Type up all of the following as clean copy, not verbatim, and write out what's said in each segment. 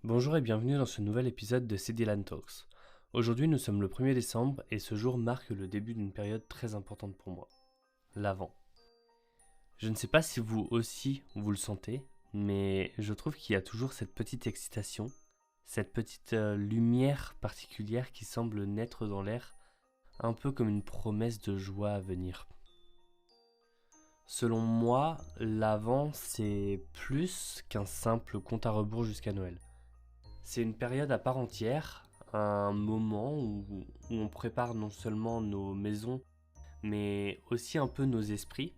Bonjour et bienvenue dans ce nouvel épisode de CDLAN Talks. Aujourd'hui nous sommes le 1er décembre et ce jour marque le début d'une période très importante pour moi, l'Avent. Je ne sais pas si vous aussi vous le sentez, mais je trouve qu'il y a toujours cette petite excitation, cette petite lumière particulière qui semble naître dans l'air, un peu comme une promesse de joie à venir. Selon moi, l'Avent c'est plus qu'un simple compte à rebours jusqu'à Noël. C'est une période à part entière, un moment où on prépare non seulement nos maisons, mais aussi un peu nos esprits.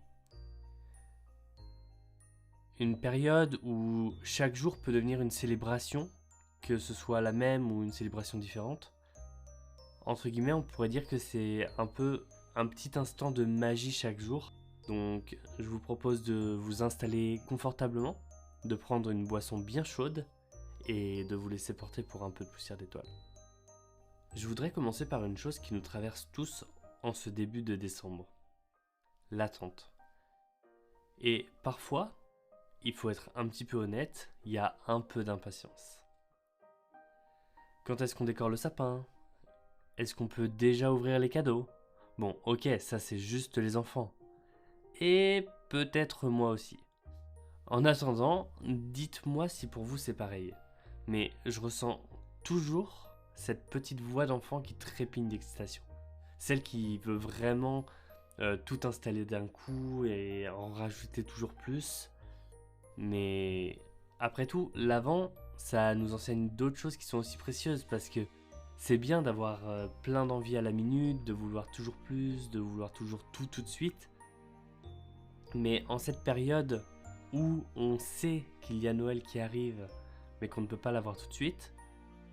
Une période où chaque jour peut devenir une célébration, que ce soit la même ou une célébration différente. Entre guillemets, on pourrait dire que c'est un peu un petit instant de magie chaque jour. Donc je vous propose de vous installer confortablement, de prendre une boisson bien chaude et de vous laisser porter pour un peu de poussière d'étoiles. Je voudrais commencer par une chose qui nous traverse tous en ce début de décembre. L'attente. Et parfois, il faut être un petit peu honnête, il y a un peu d'impatience. Quand est-ce qu'on décore le sapin? Est-ce qu'on peut déjà ouvrir les cadeaux? Bon, ok, ça c'est juste les enfants. Et peut-être moi aussi. En attendant, dites-moi si pour vous c'est pareil. Mais je ressens toujours cette petite voix d'enfant qui trépigne d'excitation. Celle qui veut vraiment tout installer d'un coup et en rajouter toujours plus. Mais après tout, l'avant, ça nous enseigne d'autres choses qui sont aussi précieuses parce que c'est bien d'avoir plein d'envie à la minute, de vouloir toujours plus, de vouloir toujours tout de suite. Mais en cette période où on sait qu'il y a Noël qui arrive, mais qu'on ne peut pas l'avoir tout de suite,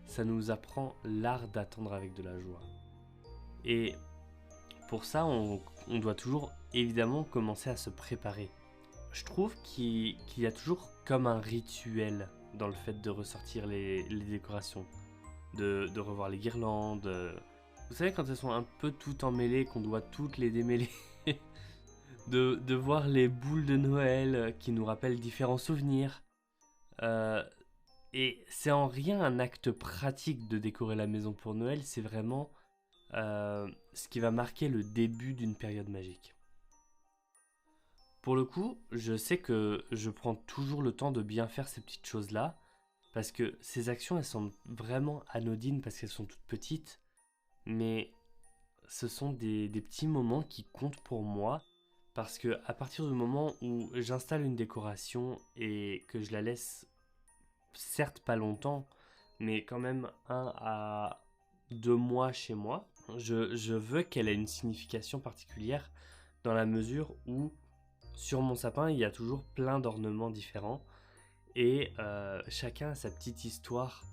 ça nous apprend l'art d'attendre avec de la joie. Et pour ça, on doit toujours évidemment commencer à se préparer. Je trouve qu'il y a toujours comme un rituel dans le fait de ressortir les décorations, de revoir les guirlandes. Vous savez, quand elles sont un peu toutes emmêlées, qu'on doit toutes les démêler, de voir les boules de Noël qui nous rappellent différents souvenirs. Euh, et c'est en rien un acte pratique de décorer la maison pour Noël, c'est vraiment ce qui va marquer le début d'une période magique. Pour le coup, je sais que je prends toujours le temps de bien faire ces petites choses-là, parce que ces actions, elles sont vraiment anodines parce qu'elles sont toutes petites, mais ce sont des petits moments qui comptent pour moi, parce que à partir du moment où j'installe une décoration et que je la laisse, certes pas longtemps, mais quand même 1 à 2 mois chez moi, je veux qu'elle ait une signification particulière dans la mesure où sur mon sapin il y a toujours plein d'ornements différents et chacun a sa petite histoire.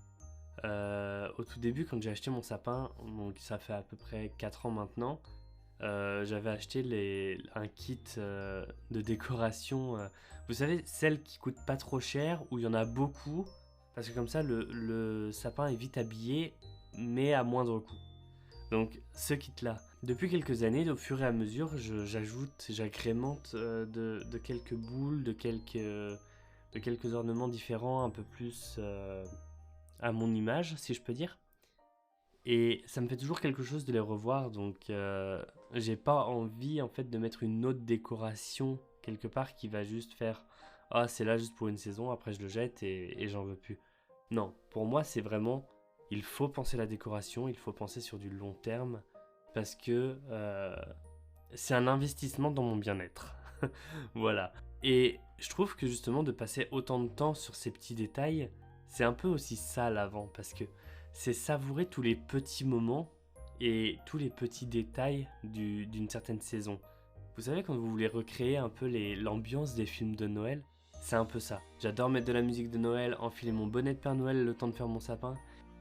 Au tout début, quand j'ai acheté mon sapin, donc ça fait à peu près 4 ans maintenant, j'avais acheté un kit de décoration. Vous savez, celle qui coûte pas trop cher, où il y en a beaucoup, parce que comme ça le sapin est vite habillé, mais à moindre coût. Donc ce kit-là. Depuis quelques années, au fur et à mesure, j'agrémente de quelques boules, de quelques ornements différents, un peu plus à mon image, si je peux dire. Et ça me fait toujours quelque chose de les revoir, donc j'ai pas envie en fait de mettre une autre décoration quelque part qui va juste faire ah c'est là juste pour une saison, après je le jette et j'en veux plus. Non, pour moi c'est vraiment il faut penser la décoration, il faut penser sur du long terme parce que c'est un investissement dans mon bien-être. Voilà. Et je trouve que justement de passer autant de temps sur ces petits détails, c'est un peu aussi ça l'avant parce que c'est savourer tous les petits moments et tous les petits détails d'une certaine saison. Vous savez, quand vous voulez recréer un peu l'ambiance des films de Noël, c'est un peu ça. J'adore mettre de la musique de Noël, enfiler mon bonnet de Père Noël le temps de faire mon sapin.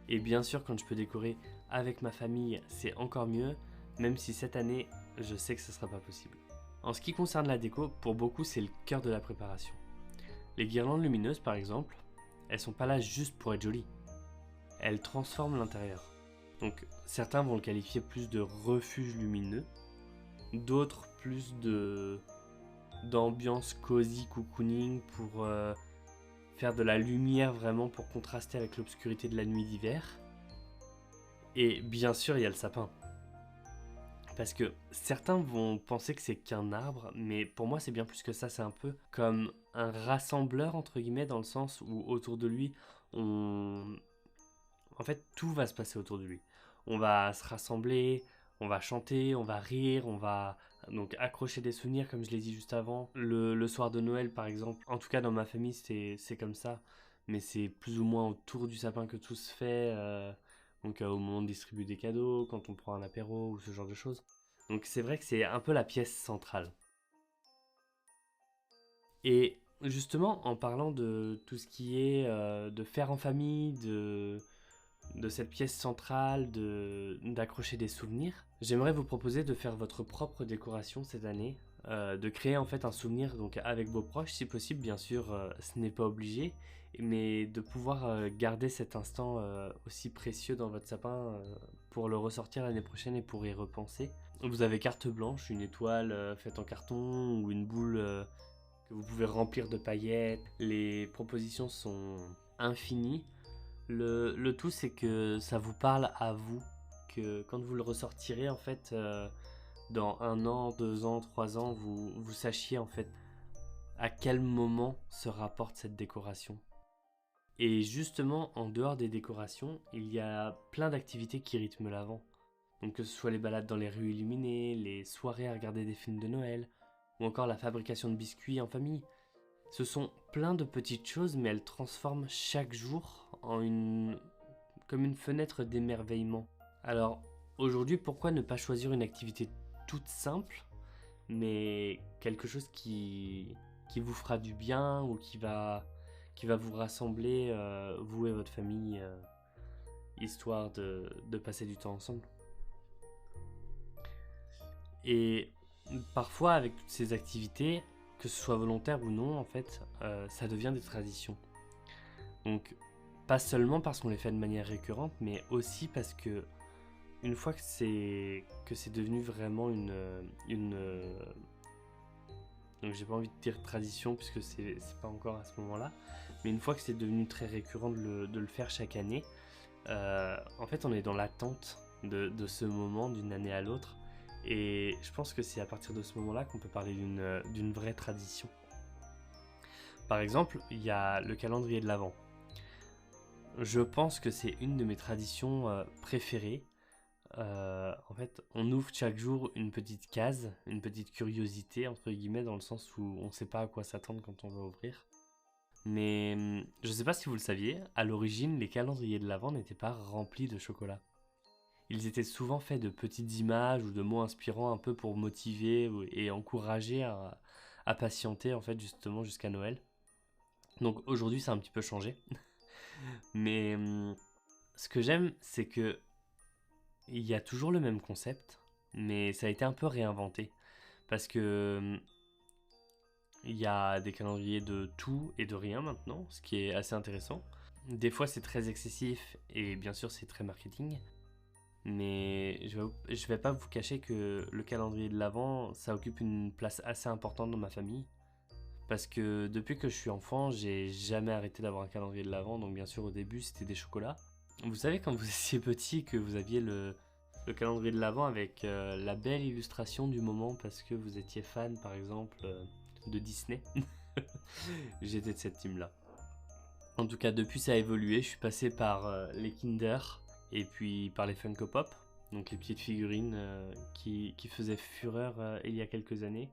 Et bien sûr, quand je peux décorer avec ma famille, c'est encore mieux, même si cette année, je sais que ce ne sera pas possible. En ce qui concerne la déco, pour beaucoup, c'est le cœur de la préparation. Les guirlandes lumineuses, par exemple, elles sont pas là juste pour être jolies. Elles transforment l'intérieur. Donc certains vont le qualifier plus de refuge lumineux, d'autres plus d'ambiance cozy cocooning pour faire de la lumière vraiment pour contraster avec l'obscurité de la nuit d'hiver. Et bien sûr, il y a le sapin. Parce que certains vont penser que c'est qu'un arbre, mais pour moi c'est bien plus que ça, c'est un peu comme un rassembleur entre guillemets dans le sens où autour de lui, on... en fait tout va se passer autour de lui. On va se rassembler, on va chanter, on va rire, on va donc accrocher des souvenirs comme je l'ai dit juste avant. Le soir de Noël par exemple, en tout cas dans ma famille c'est comme ça, mais c'est plus ou moins autour du sapin que tout se fait. Donc au moment de distribuer des cadeaux, quand on prend un apéro ou ce genre de choses. Donc c'est vrai que c'est un peu la pièce centrale. Et justement, en parlant de tout ce qui est de faire en famille, de cette pièce centrale, d'accrocher des souvenirs, j'aimerais vous proposer de faire votre propre décoration cette année, de créer en fait un souvenir donc avec vos proches, si possible, bien sûr, ce n'est pas obligé, mais de pouvoir garder cet instant aussi précieux dans votre sapin pour le ressortir l'année prochaine et pour y repenser. Vous avez carte blanche, une étoile faite en carton ou une boule que vous pouvez remplir de paillettes. Les propositions sont infinies. Le tout, c'est que ça vous parle à vous, que quand vous le ressortirez, en fait, dans 1 an, 2 ans, 3 ans, vous sachiez en fait à quel moment se rapporte cette décoration. Et justement, en dehors des décorations, il y a plein d'activités qui rythment l'Avent. Donc que ce soit les balades dans les rues illuminées, les soirées à regarder des films de Noël, ou encore la fabrication de biscuits en famille. Ce sont plein de petites choses, mais elles transforment chaque jour comme une fenêtre d'émerveillement. Alors, aujourd'hui, pourquoi ne pas choisir une activité toute simple, mais quelque chose qui vous fera du bien ou qui va vous rassembler, vous et votre famille, histoire de passer du temps ensemble. Et parfois, avec toutes ces activités, que ce soit volontaire ou non, en fait, ça devient des traditions. Donc, pas seulement parce qu'on les fait de manière récurrente, mais aussi parce que une fois que c'est devenu vraiment donc j'ai pas envie de dire tradition puisque c'est pas encore à ce moment-là, mais une fois que c'est devenu très récurrent de le faire chaque année, en fait, on est dans l'attente de ce moment d'une année à l'autre. Et je pense que c'est à partir de ce moment-là qu'on peut parler d'une vraie tradition. Par exemple, il y a le calendrier de l'Avent. Je pense que c'est une de mes traditions préférées. En fait, on ouvre chaque jour une petite case, une petite curiosité, entre guillemets, dans le sens où on ne sait pas à quoi s'attendre quand on va ouvrir. Mais je ne sais pas si vous le saviez, à l'origine, les calendriers de l'Avent n'étaient pas remplis de chocolat. Ils étaient souvent faits de petites images ou de mots inspirants un peu pour motiver et encourager à patienter en fait justement jusqu'à Noël. Donc aujourd'hui ça a un petit peu changé. Mais ce que j'aime c'est que il y a toujours le même concept, mais ça a été un peu réinventé. Parce que il y a des calendriers de tout et de rien maintenant, ce qui est assez intéressant. Des fois c'est très excessif et bien sûr c'est très marketing. Mais je vais pas vous cacher que le calendrier de l'Avent, ça occupe une place assez importante dans ma famille. Parce que depuis que je suis enfant, j'ai jamais arrêté d'avoir un calendrier de l'Avent. Donc bien sûr au début c'était des chocolats. Vous savez quand vous étiez petit que vous aviez le calendrier de l'Avent avec la belle illustration du moment parce que vous étiez fan par exemple de Disney. J'étais de cette team là. En tout cas depuis ça a évolué, je suis passé par les Kinder et puis par les Funko Pop, donc les petites figurines qui faisaient fureur il y a quelques années.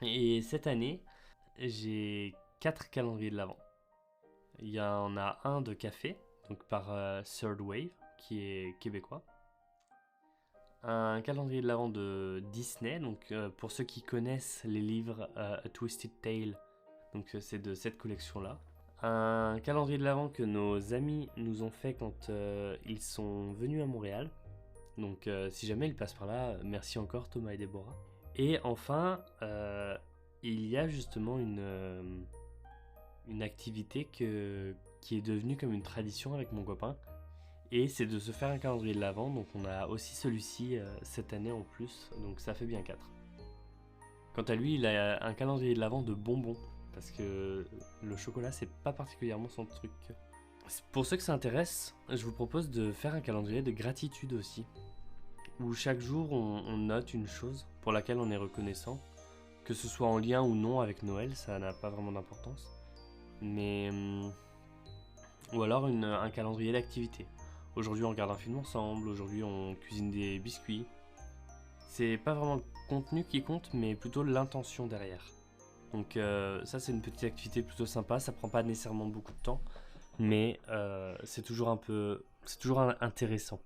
Et cette année, j'ai 4 calendriers de l'Avent. Il y en a un de café, donc par Third Wave, qui est québécois. Un calendrier de l'Avent de Disney, donc pour ceux qui connaissent les livres A Twisted Tale, donc c'est de cette collection-là. Un calendrier de l'Avent que nos amis nous ont fait quand ils sont venus à Montréal. Donc si jamais ils passent par là, merci encore Thomas et Déborah. Et enfin, il y a justement une activité qui est devenue comme une tradition avec mon copain. Et c'est de se faire un calendrier de l'Avent. Donc on a aussi celui-ci cette année en plus. Donc ça fait bien 4. Quant à lui, il a un calendrier de l'Avent de bonbons. parce que le chocolat c'est pas particulièrement son truc. Pour ceux que ça intéresse, je vous propose de faire un calendrier de gratitude aussi, où chaque jour on note une chose pour laquelle on est reconnaissant, que ce soit en lien ou non avec Noël, ça n'a pas vraiment d'importance, mais ou alors un calendrier d'activités. Aujourd'hui on regarde un film ensemble, aujourd'hui on cuisine des biscuits. C'est pas vraiment le contenu qui compte, mais plutôt l'intention derrière. Donc ça c'est une petite activité plutôt sympa, ça prend pas nécessairement beaucoup de temps, mais c'est toujours intéressant.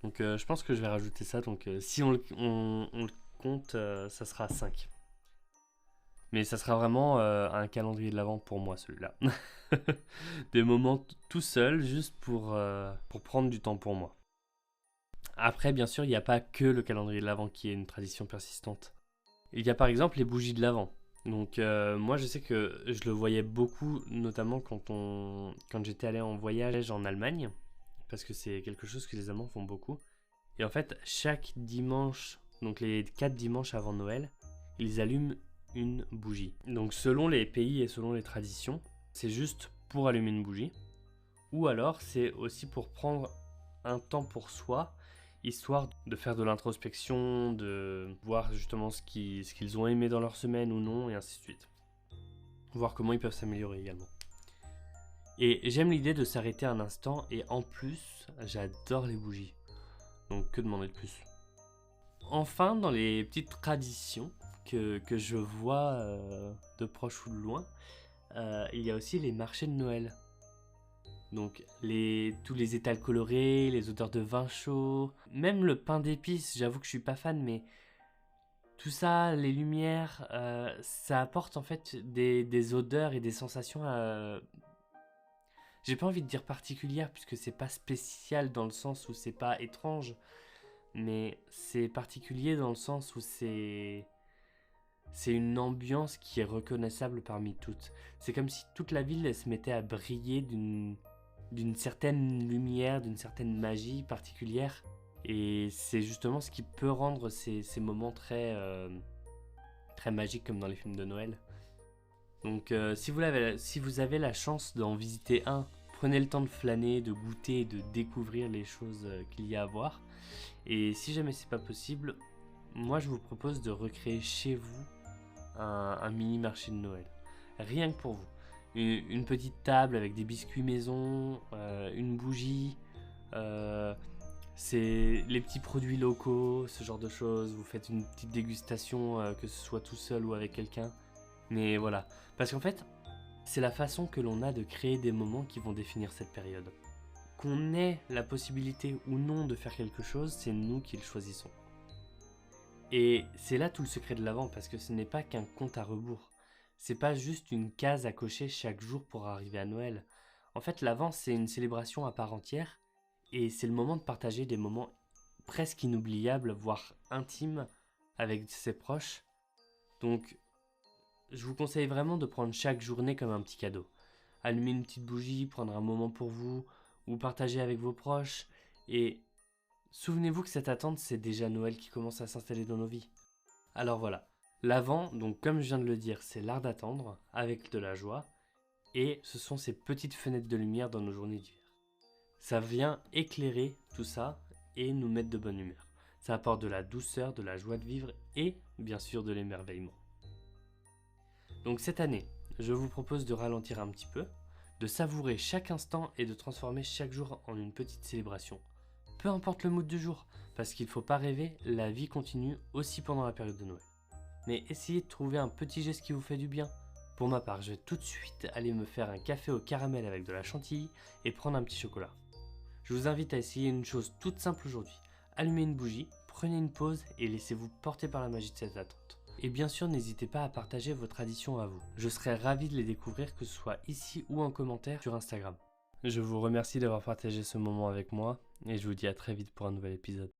Donc je pense que je vais rajouter ça, donc si on le compte, ça sera 5. Mais ça sera vraiment un calendrier de l'Avent pour moi celui-là. Des moments tout seul, juste pour prendre du temps pour moi. Après, bien sûr, il n'y a pas que le calendrier de l'Avent qui est une tradition persistante. Il y a par exemple les bougies de l'Avent. Donc moi je sais que je le voyais beaucoup, notamment quand j'étais allé en voyage en Allemagne, parce que c'est quelque chose que les Allemands font beaucoup. Et en fait, chaque dimanche, donc les 4 dimanches avant Noël, ils allument une bougie. Donc selon les pays et selon les traditions, c'est juste pour allumer une bougie. Ou alors c'est aussi pour prendre un temps pour soi, histoire de faire de l'introspection, de voir justement ce qu'ils ont aimé dans leur semaine ou non, et ainsi de suite. Voir comment ils peuvent s'améliorer également. Et j'aime l'idée de s'arrêter un instant, et en plus, j'adore les bougies. Donc que demander de plus? Enfin, dans les petites traditions que je vois de proche ou de loin, il y a aussi les marchés de Noël. Donc tous les étals colorés, les odeurs de vin chaud, même le pain d'épices, j'avoue que je suis pas fan, mais tout ça, les lumières, ça apporte en fait des odeurs et des sensations, j'ai pas envie de dire particulières, puisque c'est pas spécial dans le sens où c'est pas étrange, mais c'est particulier dans le sens où c'est une ambiance qui est reconnaissable parmi toutes. C'est comme si toute la ville elle se mettait à briller d'une certaine lumière, d'une certaine magie particulière. Et c'est justement ce qui peut rendre ces moments très magiques comme dans les films de Noël. Donc si vous avez la chance d'en visiter un, prenez le temps de flâner, de goûter et de découvrir les choses qu'il y a à voir. Et si jamais c'est pas possible, moi je vous propose de recréer chez vous un mini marché de Noël. Rien que pour vous. Une petite table avec des biscuits maison, une bougie, c'est les petits produits locaux, ce genre de choses. Vous faites une petite dégustation, que ce soit tout seul ou avec quelqu'un. Mais voilà. Parce qu'en fait, c'est la façon que l'on a de créer des moments qui vont définir cette période. Qu'on ait la possibilité ou non de faire quelque chose, c'est nous qui le choisissons. Et c'est là tout le secret de l'Avent, parce que ce n'est pas qu'un compte à rebours. C'est pas juste une case à cocher chaque jour pour arriver à Noël. En fait, l'Avent, c'est une célébration à part entière, et c'est le moment de partager des moments presque inoubliables, voire intimes, avec ses proches. Donc, je vous conseille vraiment de prendre chaque journée comme un petit cadeau. Allumer une petite bougie, prendre un moment pour vous, ou partager avec vos proches, et souvenez-vous que cette attente, c'est déjà Noël qui commence à s'installer dans nos vies. Alors voilà, l'Avent, donc comme je viens de le dire, c'est l'art d'attendre, avec de la joie, et ce sont ces petites fenêtres de lumière dans nos journées d'hiver. Ça vient éclairer tout ça, et nous mettre de bonne humeur. Ça apporte de la douceur, de la joie de vivre, et bien sûr de l'émerveillement. Donc cette année, je vous propose de ralentir un petit peu, de savourer chaque instant et de transformer chaque jour en une petite célébration. Peu importe le mood du jour, parce qu'il ne faut pas rêver, la vie continue aussi pendant la période de Noël. Mais essayez de trouver un petit geste qui vous fait du bien. Pour ma part, je vais tout de suite aller me faire un café au caramel avec de la chantilly et prendre un petit chocolat. Je vous invite à essayer une chose toute simple aujourd'hui. Allumez une bougie, prenez une pause et laissez-vous porter par la magie de cette attente. Et bien sûr, n'hésitez pas à partager vos traditions à vous. Je serais ravi de les découvrir, que ce soit ici ou en commentaire sur Instagram. Je vous remercie d'avoir partagé ce moment avec moi et je vous dis à très vite pour un nouvel épisode.